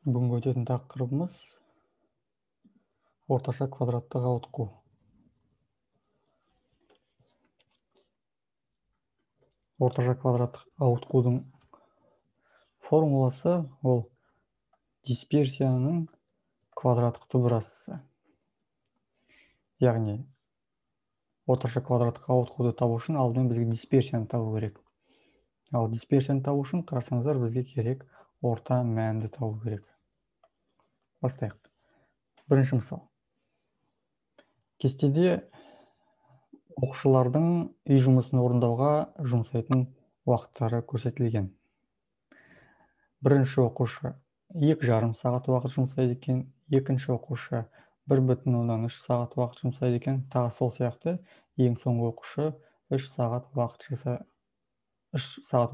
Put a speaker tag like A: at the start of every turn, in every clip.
A: Бүгінгі өтетін тақырыбымыз орташа квадраттық ауытқу. Орташа квадраттық ауытқудың формуласы ол дисперсияның квадраттық түбірастысы. Яғни орташа квадраттық ауытқуды табу үшін алдымен бізге дисперсияны табу керек. Ал дисперсияны табу үшін қарасаңыздар бізге керек орта мәнді табу керек. Бастайық. Бірінші мысал. Кестеде оқушылардың үй жұмысын орындауға жұмсайтын уақыттары көрсетілген. Бірінші оқушы 2,5 сағат уақыт жұмсайды екен, екінші оқушы 1,3 сағат уақыт жұмсайды екен, тағы сол сияқты ең соңғы оқушы 3 сағат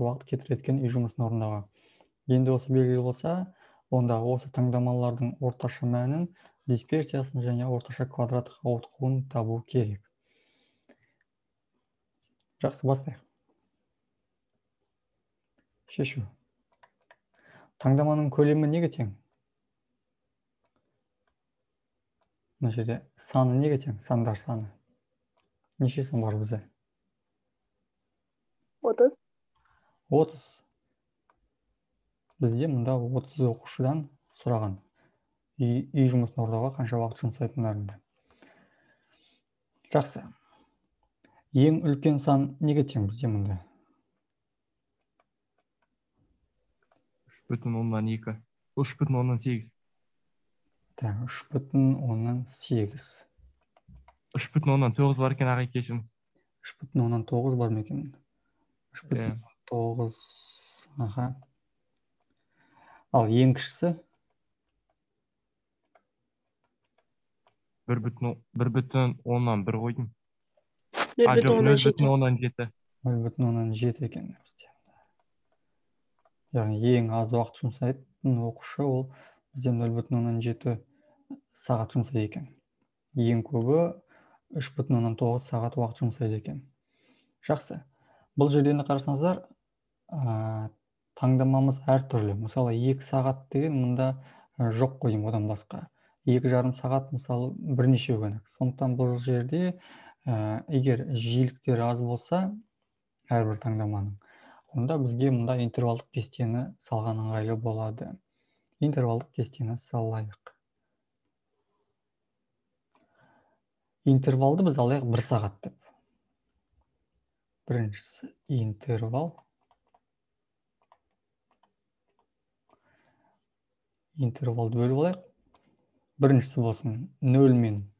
A: уақыт кетіреді екен үй жұмысын орындауға. Енді осы белгілі болса, онда осы таңдамалардың орташа мәнін, дисперсиясын және орташа квадраттық ауытқуын табу керек. Жақсы, бастайық. Шешу. Таңдаманың көлемі неге тең? Мына жерде саны неге тең? Сандар саны. Неше сан бар бізде?
B: 30.
A: 30. Бізде мұнда 30 оқушыдан сұраған. Үй жұмысын орындауға қанша уақыт жұмсайтындарында. Жақсы. Ең үлкен сан неге тең бізде мұнда?
C: 3,2. 3,8.
A: 3,8.
C: 3,9 бар екен ағай, кешіріңіз.
A: 3,9 бар ма екен? 3,9. Аха. Ал ең кішісі?
C: 1,1 қойдым.
B: 0,7.
C: 0,7.
A: 0,7 екен бізде. Яғни ең аз уақыт жұмсайтын оқушы ол бізде 0,7 сағат жұмсайды екен. Ең көбі 3,9 сағат уақыт жұмсайды екен. Жақсы. Бұл жерден қарасаңыздар, таңдамамыз әртүрлі. Мысалы, 2 сағат деген мұнда жоқ қойдым, одан басқа. 2,5 сағат мысалы бірнеше күнік. Сондықтан бұл жерде егер жиіліктері аз болса, әрбір таңдаманың, онда бізге мұнда интервалдық кестені салған ыңғайлы болады. Интервалдық кестені салайық. Интервалды біз алайық 1 сағат деп. Біріншісі интервал. Интервалды бөліп алайық. Біріншісі болсын 0 мен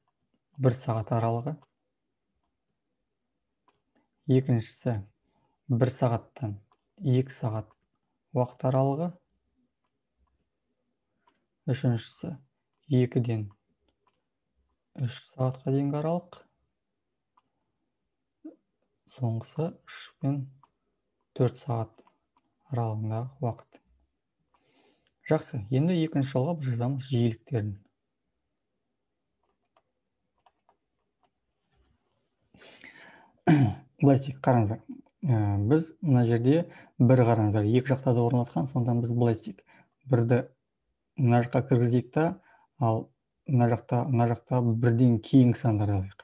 A: 1 сағат аралығы. Екіншісі 1 сағаттан 2 сағат уақыт аралығы. Үшіншісі 2-ден 3 сағатқа дейінгі аралық. Соңғысы 3 пен 4 сағат аралығындағы уақыт. Жақсы, енді екінші жолға біз жазамыз жиіліктерін. Былай істейік, қараңыздар. Біз мына жерде бір қараңыздар, екі жақта да орналасқан, сондан біз былай істейік. Бірді мына жаққа кіргізейік та, ал мына жақта бірден кейінгі сандарды алайық.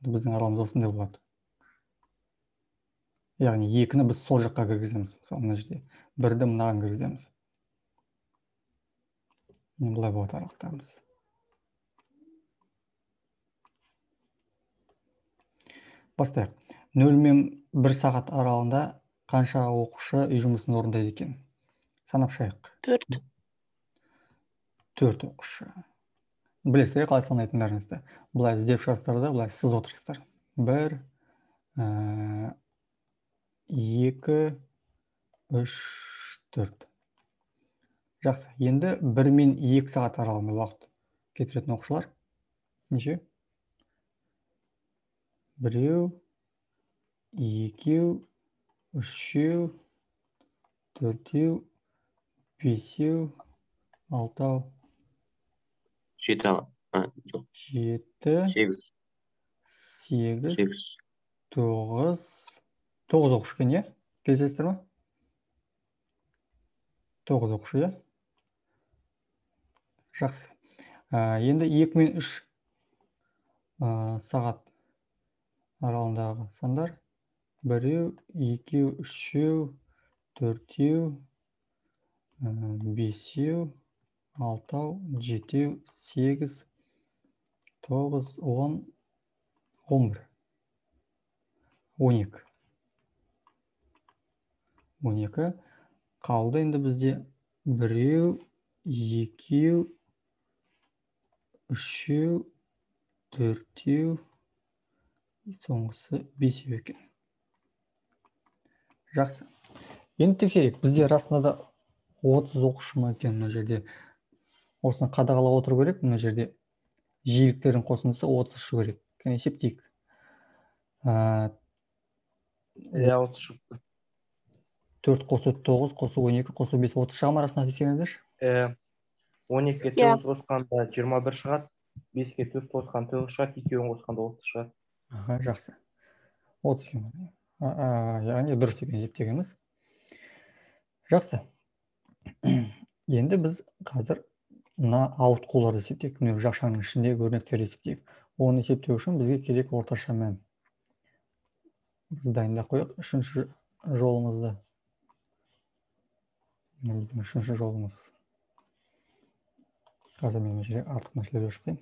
A: Біздің аралығымыз осындай болады. Яғни 2-ні біз сол жаққа кіргіземіз. Мысалы, мына жерде бірді мынаған кіргіземіз. Бұлай болады аралықтарымыз. Бастайық. 0 мен 1 сағат аралығында қанша оқушы үй жұмысын орындайды екен? Санап шайық.
B: 4.
A: 4 оқушы. Білесіздер, қалай санайтындарыңызды. Бұлай іздеп шығарсыздар да, бұлай сыз отырсыздар. 1, 2, 3, 4. Жақсы. Енді 1 мен 2 сағат аралығында уақыт кетіретін оқушылар неше? 1, 2, 3, 4, 5, 6,
D: 7, жоқ.
A: 7, 8, 9 оқушы екен, е? Келісесіздер ме? 9 оқушы, е? Жақсы. Енді 2 мен 3 сағат аралығындағы сандар. 1, 2, 3, 4, 5, 6, 7, 8, 9, 10, 11, 12. 12. Қалды енді бізде 1, 2, 3, 4, соңғысы 5 екен. Жақсы. Енді тексерейік. Бізде расында да 30 оқушы ма екен мына жерде. Осыны қадағалап отыру керек. Мына жерде жиіліктердің қосындысы 30 шығу керек. Кәне есептейік.
C: 30 шықты.
A: 4 қосу 9, қосу 12, қосу 5, 30 шыға ма арасында тексеріңіздерші?
C: 12-ге 9 қосқанда 21 шығады, 5-ге 4 қосқанда 9 шығады, 2-ін қосқанда 30 шығады.
A: Жақсы. 30 екен. Яғни дұрыс екен есептегеніміз. Жақсы. Енді біз қазір мына ауытқуларды есептейік. Міне жақшаның ішіндегі өрнектерді есептейік. Оны есептеу үшін бізге керек орташа мән. Біз дайындап қояйық үшінші жолымызды. Біздің үшінші жолымыз. Қазір мен жерге артық мәселелер өшірейін.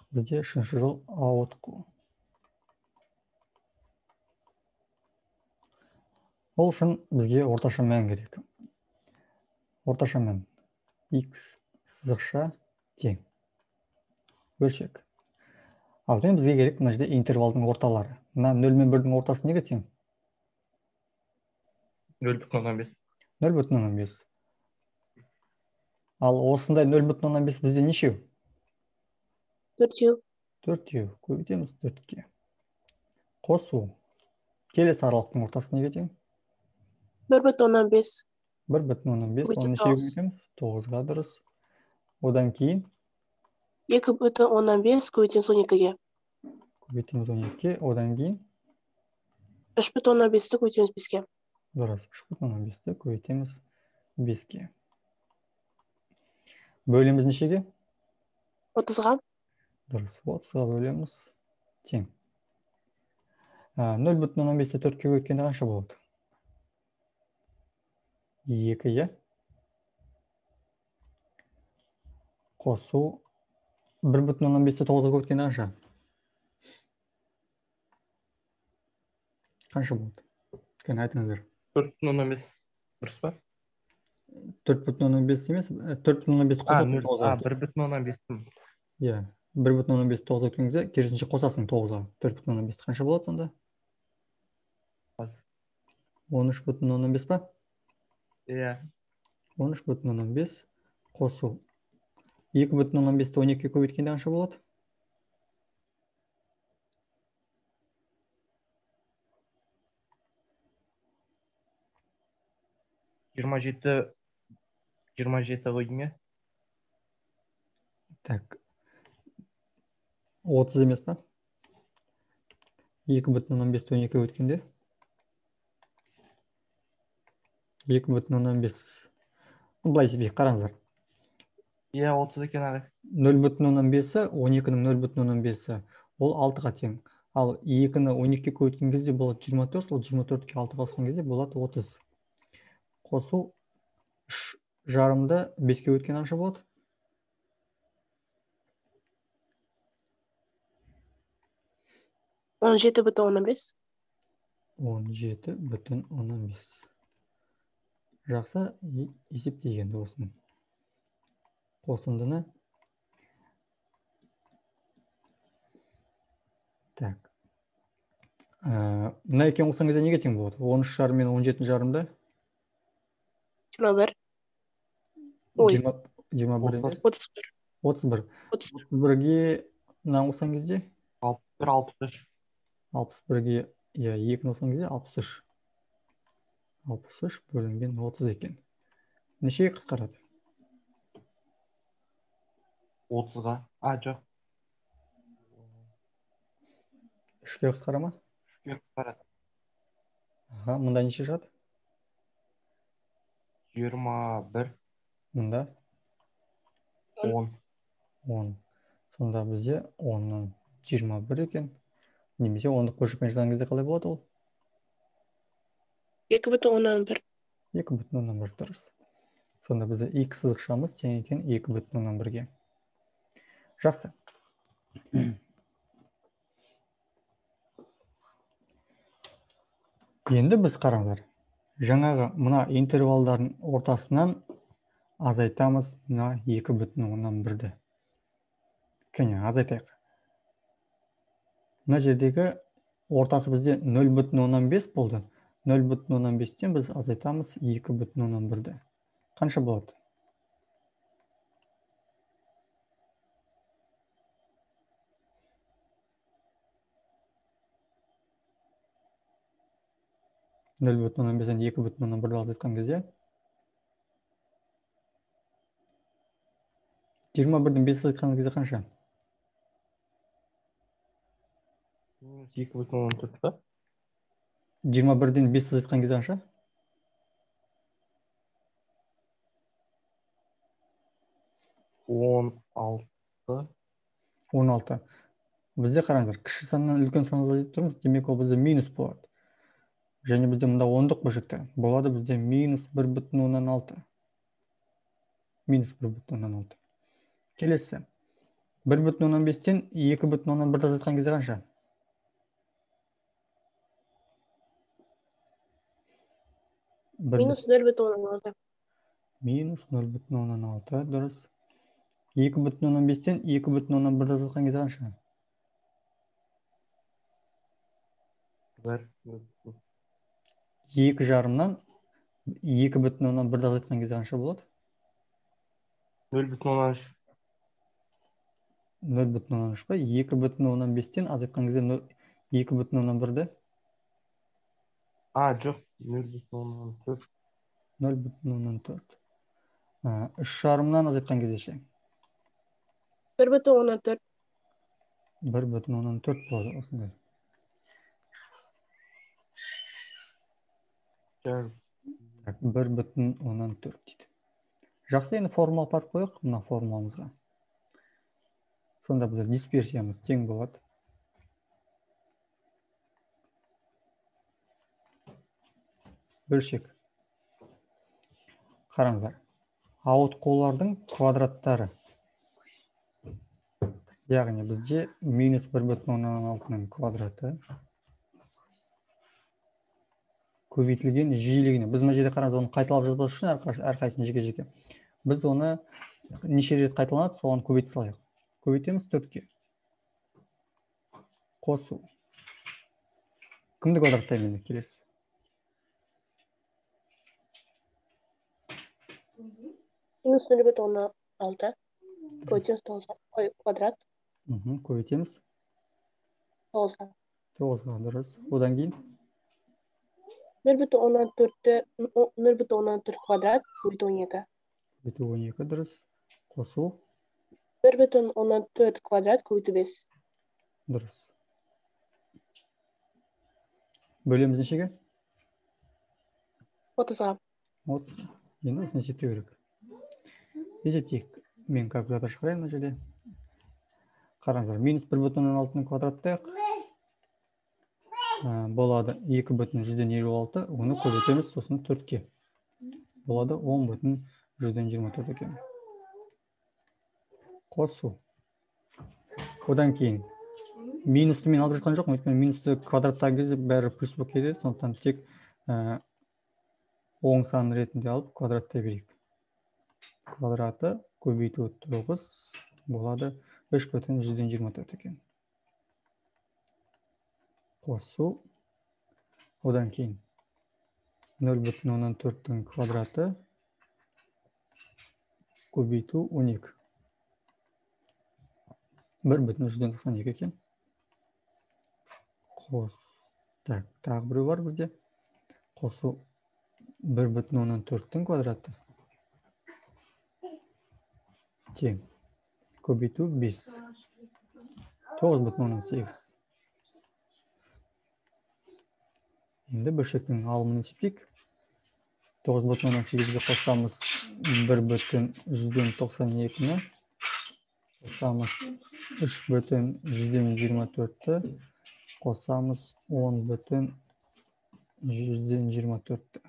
A: Бізде үшінші жол ауытқу. Ол үшін бізге орташа мән керек. Орташа мән x сызықша тең. Бөлшек. Алдымен бізге керек мына жерде интервалдың орталары. Мына 0 мен 1-дің ортасы неге тең?
C: 0,15.
A: 0,15. Ал осындай 0,15 бізде нешеу?
B: 4.
A: 4. Көбейтеміз 4-ке. Қосу. Келесі аралықтың ортасы неге тең?
B: 1,15.
A: 1,15. Оны нешеге көбейтеміз? 9-ға дұрыс. Одан кейін
B: 2,15 көбейтеміз 12-ге.
A: Көбейтеміз 12-ке. Одан кейін
B: 3,15-ті көбейтеміз 5-ке.
A: Дұрыс. 3,15-ті көбейтеміз 5-ке. Бөлеміз нешеге?
B: 30-ға.
A: Дұрыс. 30-ға бөлеміз тең. 0,15-ті 4-ке көбейткенде қанша болады? 2, е? Қосу 1,15-ті 9-ға көбейткенде қанша? Қанша болады? Кәне айтыңыздар.
C: 4,15. Дұрыс па?
A: 4,15 емес, 4,15-ті қосасың 9-ға.
C: 1,15.
A: Иә, 1,15-ті 9-ға өткенде керісінше қосасың 9-ға. 4,15 қанша болады сонда? 13,15 па?
C: Иә.
A: 13,15 қосу 2,15-ті 12-ге көбейткенде қанша болады?
C: 27 қойдың е?
A: Так. 30 емес па? 2,15-ті 12-ге өткенде 2,15. Бұлай есептейік, қараңыздар.
C: Иә, 30 екен ағай.
A: 0,15-і 12-нің 0,15-і ол 6-ға тең. Ал 2-ні 12-ге көбейткен кезде болады 24, ол 24-ке 6-ға қосқан кезде болады 30. Қосу 3,5-ді 5-ке өткен қанша болады?
B: 17,15.
A: 17,15. Жақсы, есептегенді осыны. Қосындыны. Так. Мына екен қосқан кезде неге тең болады? 13,5 мен 17,5-ды?
B: 21. Ой.
A: 21 емес.
B: 31.
A: 31. 31-ге мынаны қосқан кезде?
C: 61, 63.
A: 61-ге, иә, 2-ні қосқан кезде 63. 63 бөлінген 30 екен. Нешеге қысқарады?
C: 30-ға. Жоқ.
A: 3-ке қысқара ма?
C: 3-ке қысқарады.
A: Мында неше шығады?
C: 21,
A: Мында
C: 10.
A: 10. Сонда бізде 10-нан 21 екен. Немесе 10-ды көшірмей жазған кезде қалай болады ол?
B: 2,1.
A: 2,1 дұрыс. Сонда бізде x сызықшамыз тең екен 2,1-ге. Жақсы. Енді біз қараңдар. Жаңағы мына интервалдардың ортасынан азайтамыз мына 2,1-ді. Кәне, азайтайық. Мына жердегі ортасы бізде 0,5 болды. 0,5-тен біз азайтамыз 2,1-ді. Қанша болады? Нөл бүтін оннан бестен 2,1-ді азайтқан кезде 21-дің 5 азайтқан кезде қанша?
C: 2,14 па?
A: 21-ден 5 азайтқан кезде қанша?
C: 16.
A: 16. Бізде қараңыздар, кіші саннан үлкен санға азайтып тұрмыз, демек ол бізде минус болады. Және бізде мұнда 10-дық бөлшекті. Болады бізде минус 1,6. Минус 1,6. Келесі. 1,5-тен 2,1-ді азайтқан кезде қанша?
B: Минус 0,6.
A: Минус 0,6, дұрыс. 2,5-тен 2,1-ді азайтқан кезде қанша? 2,5-нан 2,1-ді азайтқан кезде қанша болады?
C: 0,13.
A: 0,13 па? 2,5-тен азайтқан кезде 2,1-ді?
C: Жоқ, 0,14.
A: 0,14. 3,5-нан азайтқан кезде ше?
B: 1,14.
A: 1,14 болады осындай. 1,14 дейді. Жақсы, енді формула апарып қойық мына формуламызға. Сонда біздер дисперсиямыз тең болады. Бөлшек. Қараңыздар. Ауытқулардың квадраттары. Яғни бізде минус 1,6-ның квадраты көбейтілген жиілігіне. Біз мына жерде қараңыз, оны қайталап жазбас үшін әрқайсысын жеке-жеке. Біз оны неше рет қайталанады, соған көбейте салайық. Көбейтеміз 4-ке. Қосу. Кімді квадраттаймын келесі?
B: Минус 0,6. Көбейтеміз 9 квадрат.
A: Көбейтеміз
B: 9-ға.
A: 9-ға, дұрыс. Одан кейін
B: 0,14 квадрат көбейту 12.
A: Көбейту 12, дұрыс. Қосу
B: 1,14 квадрат көбейту 5.
A: Дұрыс. Бөлеміз нешеге?
B: 30-ға.
A: 30. Енді осыны есептеу керек. Есептейік. Мен калькулятор шығарайын мына жерде. Қараңыздар, минус 1,6-ның квадраттайық. Болады 2,156, оны көбейтеміз, сосын 4-ке. Болады 10,124 екен. Қосу. Одан кейін минусты мен алып жатқан жоқпын, өйткені минусты квадраттаған кезде бәрі плюс болып кетеді, сондықтан тек оң сан ретінде алып квадраттай берейік. Квадраты көбейту 9 болады 3,124 екен. Қосу. Одан кейін 0,14-дің квадраты көбейту 12. 1,192 екен. Қос. Так, тағы біреу бар бізде. Қосу 1,14-дің квадраты тең. Көбейту 5. 9,8. Енді бөлшектің алымын есептейік. 9,8-ге қосамыз 1,192-ні, қосамыз 3,124-ті, қосамыз 10,124-ті.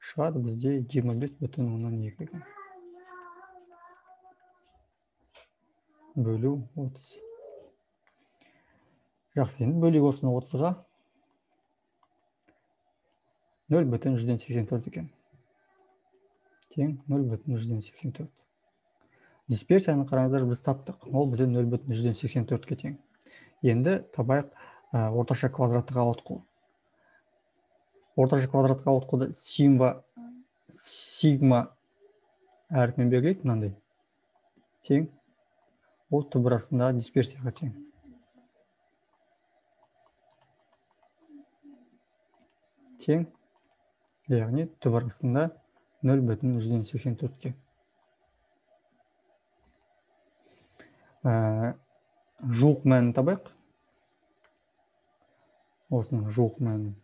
A: Шығады бізде 25,2 екен. Бөлу 30. Жақсы, енді бөлейік осыны 30-ға. 0,184 екен. Тең 0,184. Дисперсияны қараңыздар, біз таптық. Ол бізде 0,184-ке тең. Енді табайық орташа квадраттық ауытқу. Орташа квадраттық ауытқуды сигма әріпімен белгілейік, мынандай. Тең. Ол түбір астындағы дисперсияға тең. Тең. Яғни түбір астында 0,184-ке. Жуық мәнін табайық. Осының жуық мәнін.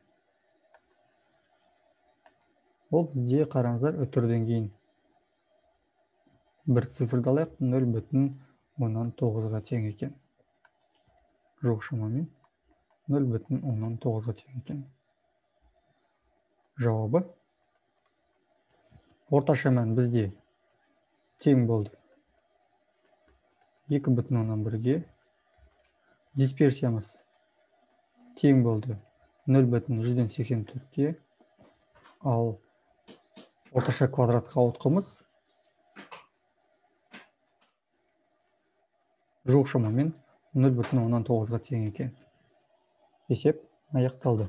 A: Ол бізде қараңыздар үтірден кейін бір цифрды алайық, 0,9-ға тең екен. Жуық шамамен 0,9-ға тең екен. Жауабы орташа мән бізде тең болды 2,1-ге, дисперсиямыз тең болды 0,184-ге, ал орташа квадраттық ауытқымыз жуық шамамен 0,9-ға тең екен. Есеп аяқталды.